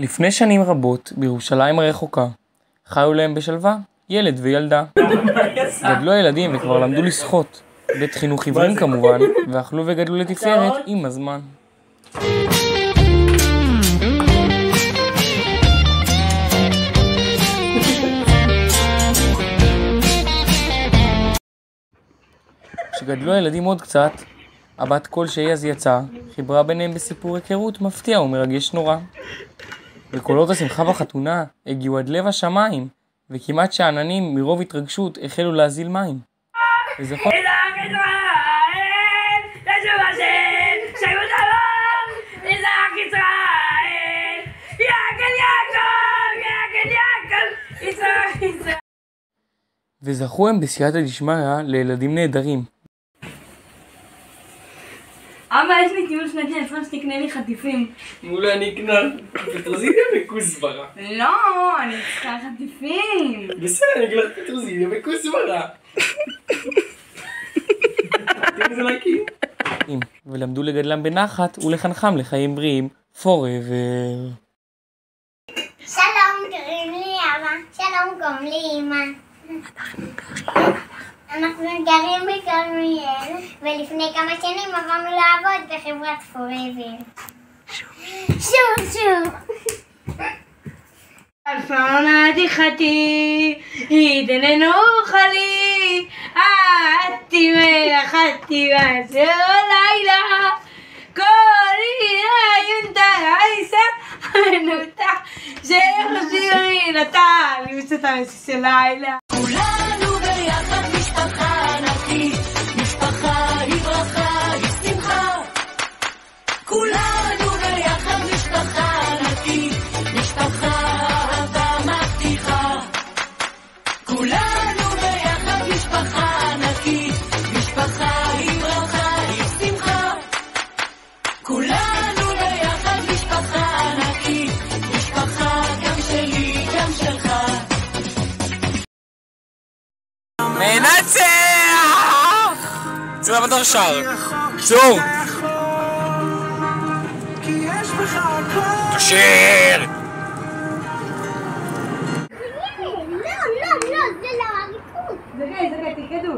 לפני שנים רבות, בירושלים הרחוקה, חיו להם בשלווה ילד וילדה. גדלו הילדים וכבר למדו לשחות, בית חינוך עיוורים כמובן, ואכלו וגדלו לתפארת עם הזמן. כשגדלו הילדים עוד קצת, הבת קול שהיא אז יצאה, חיברה ביניהם בסיפור היכרות מפתיע ומרגש נורא. וקולות השמחה בחתונה הגיעו עד לב השמיים, וכמעט שעננים מרוב התרגשות החלו להזיל מים. וזכו... וזכו הם בסייעתא דשמיא לילדים נהדרים. אבא, יש לי טיול שנתי, אני צריכה שתקנה לי חטיפים. אולי אני אקנה פטרוזיליה וכוסברה. לא, אני צריכה חטיפים. בסדר, אני אקנה פטרוזיליה וכוסברה. ולמדו לגדלם בנחת ולחנכם לחיים בריאים forever. שלום, קוראים לי אבא. שלום, קוראים לי אמא. אנחנו גרים בכרמיאל, ולפני כמה שנים עברנו לעבוד בחברת forever. שוב. אלפונה תיחתי, איתננו חלי, עתי מהחטיבה של לילה, כל יונתה עיסה, נותה, שחשירי נתה, למסת המסיס של לילה. כולנו ביחד משפחה ענקית, משפחה היא ברכה, היא שמחה. כולנו ביחד משפחה ענקית, משפחה אהבה מבטיחה. כולנו ביחד משפחה ענקית, משפחה היא ברכה, היא שמחה. כולנו ביחד משפחה ענקית, משפחה גם שלי, גם שלך. מנצח! צאו לבדור שר! צאו! תשאיר! לא, זה לא הריקוד. זה, תקדו.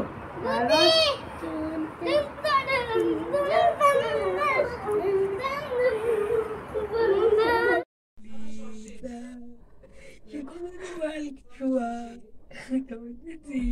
דודי!